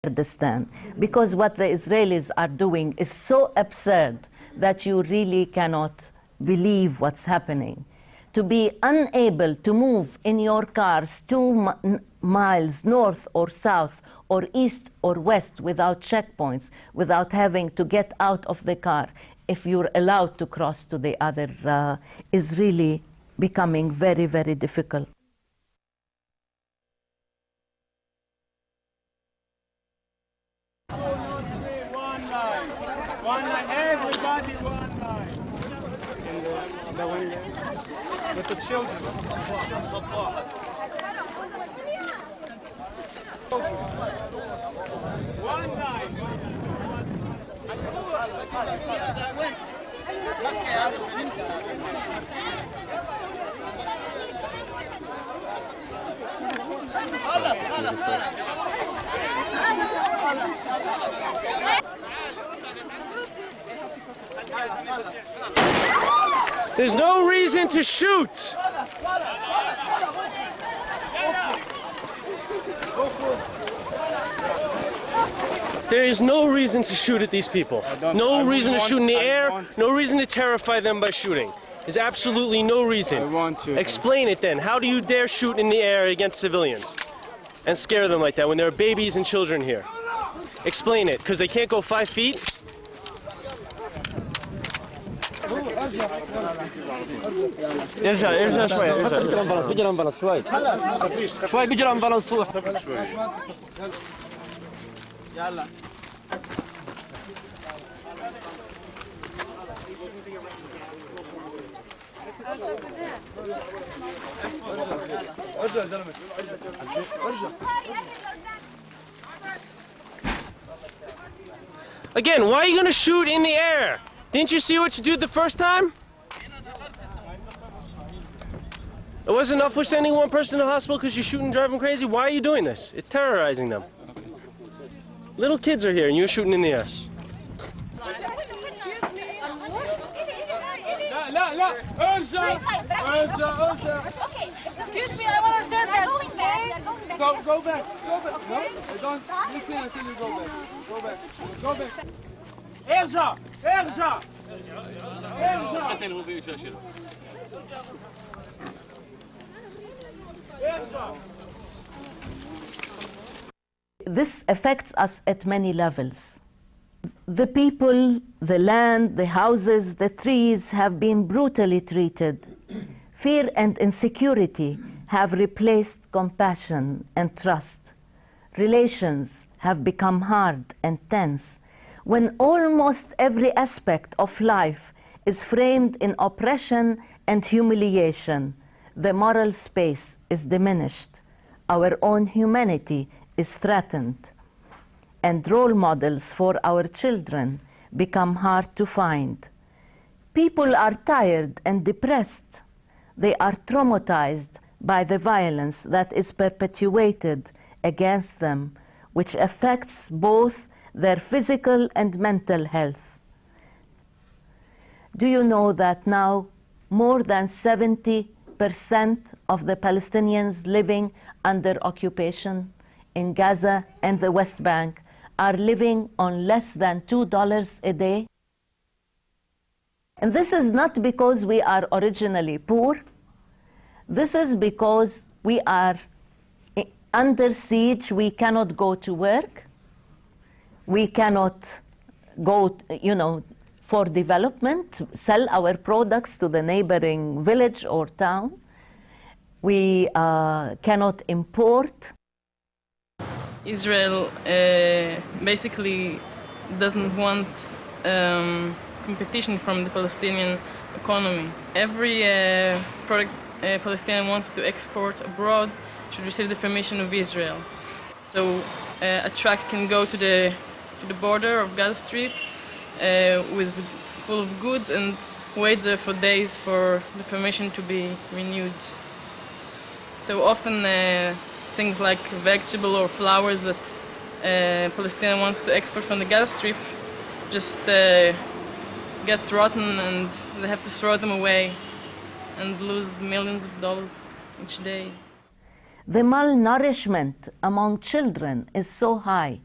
Kurdistan, because what the Israelis are doing is so absurd that you really cannot believe what's happening. To be unable to move in your cars 2 miles north or south or east or west without checkpoints, without having to get out of the car if you're allowed to cross to the other, is really becoming very, very difficult. One line, everybody one line. With the children. One line. There's no reason to shoot. There is no reason to shoot at these people. No reason to shoot in the air, no reason to terrify them by shooting. There's absolutely no reason. Explain it then. How do you dare shoot in the air against civilians and scare them like that when there are babies and children here? Explain it, because they can't go 5 feet? ارجع شوي بيجي الامبلانس شوي بيجي الامبلانس هو يلا ارجع يا زلمه ارجع. Again, why are you going to shoot in the air? Didn't you see what you did the first time? It wasn't enough for sending one person to the hospital because you're shooting and driving crazy? Why are you doing this? It's terrorizing them. Little kids are here and you're shooting in the air. Excuse me, I want to stand there. Go back. No, I don't listen until you go back. Go back. ارجع. This affects us at many levels. The people, the land, the houses, the trees have been brutally treated. Fear and insecurity have replaced compassion and trust. Relations have become hard and tense. When almost every aspect of life is framed in oppression and humiliation, the moral space is diminished. Our own humanity is threatened. And role models for our children become hard to find. People are tired and depressed. They are traumatized by the violence that is perpetuated against them, which affects both their physical and mental health. Do you know that now more than 70% of the Palestinians living under occupation in Gaza and the West Bank are living on less than $2 a day? And this is not because we are originally poor. This is because we are under siege. We cannot go to work. We cannot go, for development, sell our products to the neighboring village or town. We cannot import. Israel basically doesn't want competition from the Palestinian economy. Every product Palestinian wants to export abroad should receive the permission of Israel. So a truck can go to the border of Gaza Strip with full of goods and wait there for days for the permission to be renewed. So often things like vegetable or flowers that Palestinian wants to export from the Gaza Strip just get rotten and they have to throw them away and lose millions of dollars each day. The malnourishment among children is so high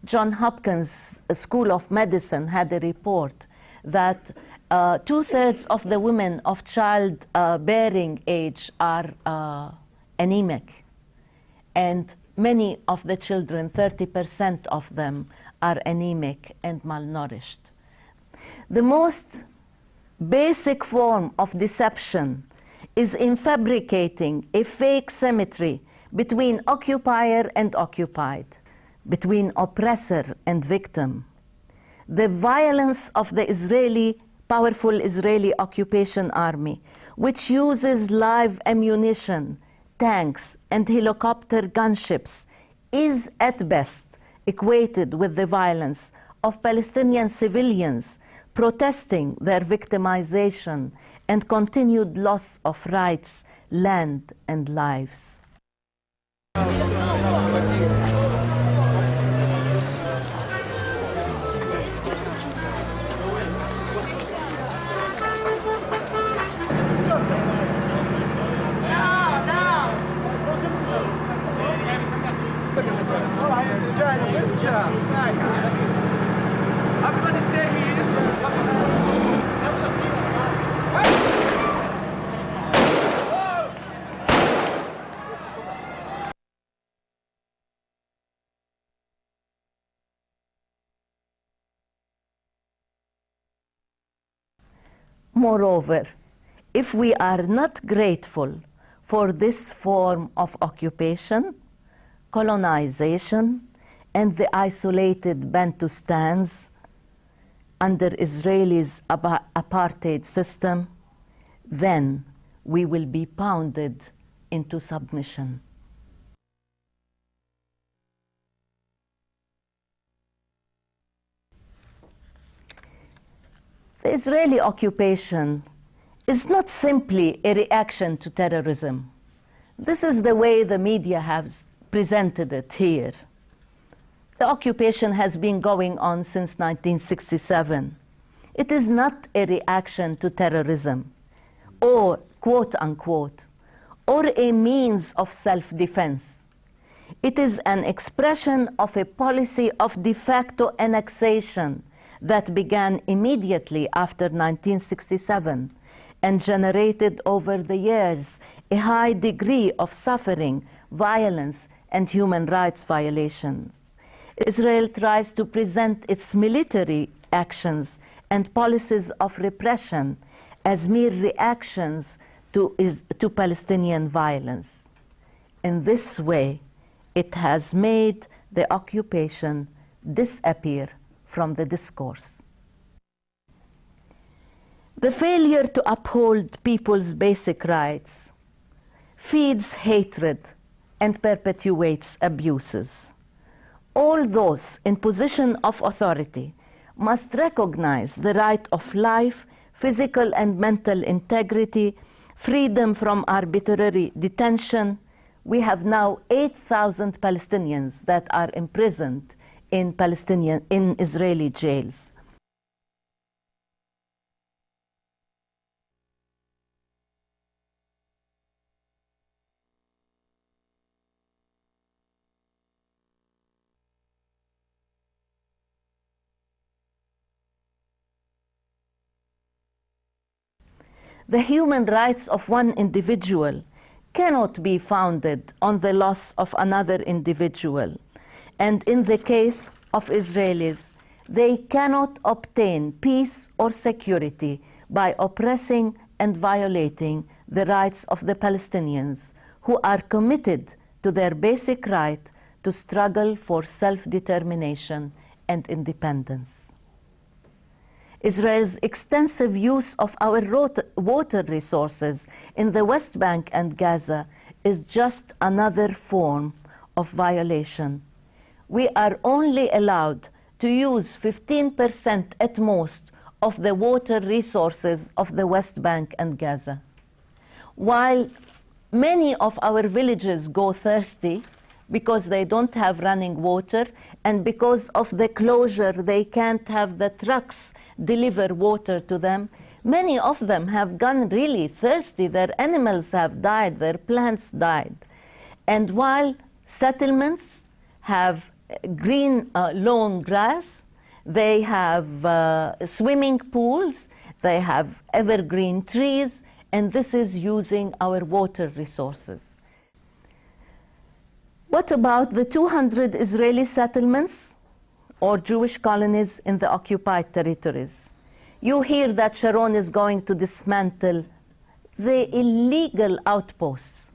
Johns Hopkins School of Medicine had a report that 2/3 of the women of childbearing age are anemic, and many of the children, 30% of them, are anemic and malnourished. The most basic form of deception is in fabricating a fake symmetry between occupier and occupied, between oppressor and victim. The violence of the powerful Israeli occupation army, which uses live ammunition, tanks, and helicopter gunships, is at best equated with the violence of Palestinian civilians protesting their victimization and continued loss of rights, land, and lives. Everybody stay here. Moreover, if we are not grateful for this form of occupation, colonization, and the isolated Bantustans under Israel's apartheid system, then we will be pounded into submission. The Israeli occupation is not simply a reaction to terrorism. This is the way the media has presented it here. The occupation has been going on since 1967. It is not a reaction to terrorism, or quote unquote, or a means of self-defense. It is an expression of a policy of de facto annexation that began immediately after 1967 and generated over the years a high degree of suffering, violence, and human rights violations. Israel tries to present its military actions and policies of repression as mere reactions to Palestinian violence. In this way, it has made the occupation disappear from the discourse. The failure to uphold people's basic rights feeds hatred and perpetuates abuses. All those in position of authority must recognize the right of life, physical and mental integrity, freedom from arbitrary detention. We have now 8,000 Palestinians that are imprisoned in Israeli jails. The human rights of one individual cannot be founded on the loss of another individual. And in the case of Israelis, they cannot obtain peace or security by oppressing and violating the rights of the Palestinians, who are committed to their basic right to struggle for self-determination and independence. Israel's extensive use of our water resources in the West Bank and Gaza is just another form of violation. We are only allowed to use 15% at most of the water resources of the West Bank and Gaza. While many of our villages go thirsty because they don't have running water, and because of the closure they can't have the trucks deliver water to them, many of them have gone really thirsty. Their animals have died, their plants died. And while settlements have green long grass, they have swimming pools, they have evergreen trees, and this is using our water resources. What about the 200 Israeli settlements or Jewish colonies in the occupied territories? You hear that Sharon is going to dismantle the illegal outposts.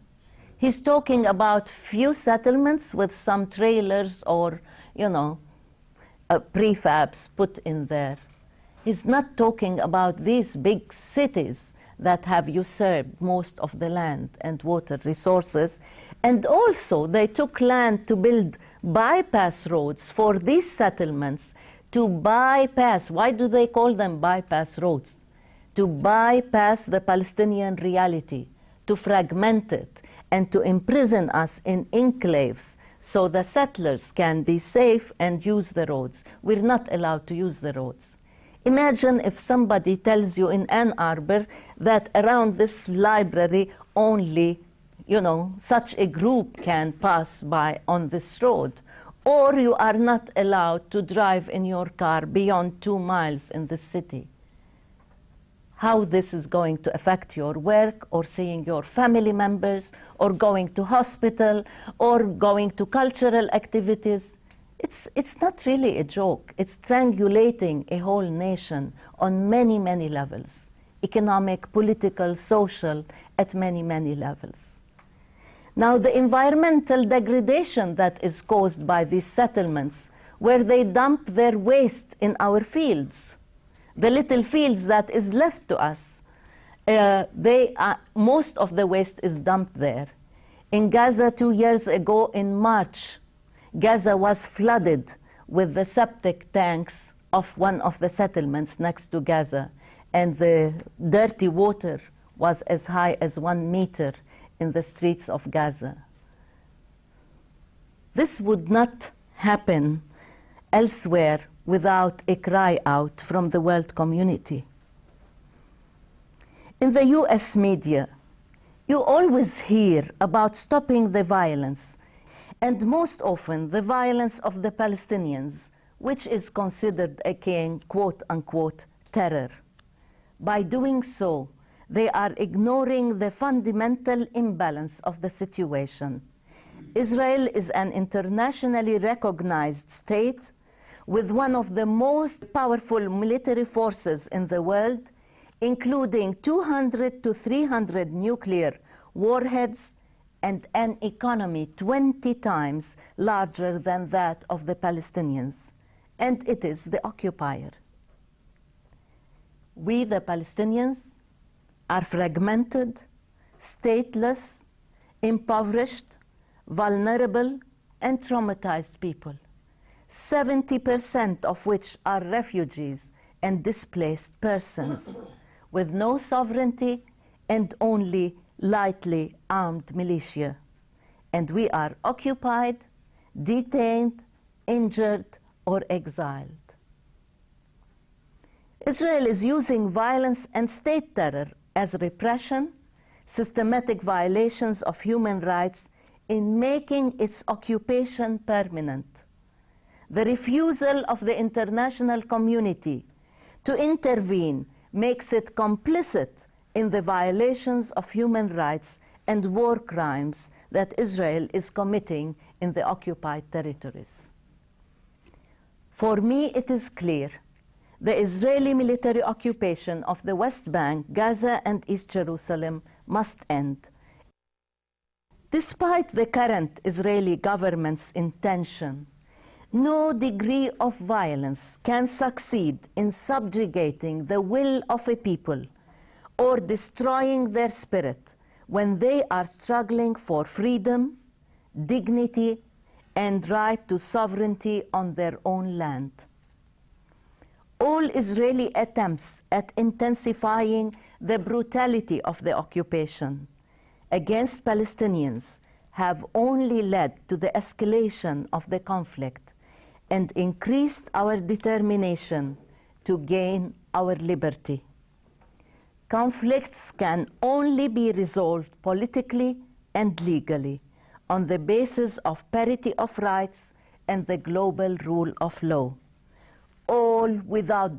He's talking about few settlements with some trailers or, you know, prefabs put in there. He's not talking about these big cities that have usurped most of the land and water resources. And also, they took land to build bypass roads for these settlements to bypass. Why do they call them bypass roads? To bypass the Palestinian reality, to fragment it, and to imprison us in enclaves so the settlers can be safe and use the roads. We're not allowed to use the roads. Imagine if somebody tells you in Ann Arbor that around this library only, you know, such a group can pass by on this road, or you are not allowed to drive in your car beyond 2 miles in the city. How this is going to affect your work, or seeing your family members, or going to hospital, or going to cultural activities. It's not really a joke. It's strangulating a whole nation on many, many levels. Economic, political, social, at many, many levels. Now, the environmental degradation that is caused by these settlements, where they dump their waste in our fields, the little fields that is left to us, most of the waste is dumped there. In Gaza 2 years ago, in March, Gaza was flooded with the septic tanks of one of the settlements next to Gaza, and the dirty water was as high as 1 meter in the streets of Gaza. This would not happen elsewhere without a cry out from the world community. In the US media, you always hear about stopping the violence, and most often the violence of the Palestinians, which is considered again, quote unquote, terror. By doing so, they are ignoring the fundamental imbalance of the situation. Israel is an internationally recognized state with one of the most powerful military forces in the world, including 200 to 300 nuclear warheads and an economy 20 times larger than that of the Palestinians. And it is the occupier. We, the Palestinians, are fragmented, stateless, impoverished, vulnerable, and traumatized people, 70% of which are refugees and displaced persons with no sovereignty and only lightly armed militia. And we are occupied, detained, injured, or exiled. Israel is using violence and state terror as repression, systematic violations of human rights in making its occupation permanent. The refusal of the international community to intervene makes it complicit in the violations of human rights and war crimes that Israel is committing in the occupied territories. For me, it is clear the Israeli military occupation of the West Bank, Gaza, and East Jerusalem must end. Despite the current Israeli government's intention, no degree of violence can succeed in subjugating the will of a people or destroying their spirit when they are struggling for freedom, dignity, and right to sovereignty on their own land. All Israeli attempts at intensifying the brutality of the occupation against Palestinians have only led to the escalation of the conflict and increased our determination to gain our liberty. Conflicts can only be resolved politically and legally on the basis of parity of rights and the global rule of law, all without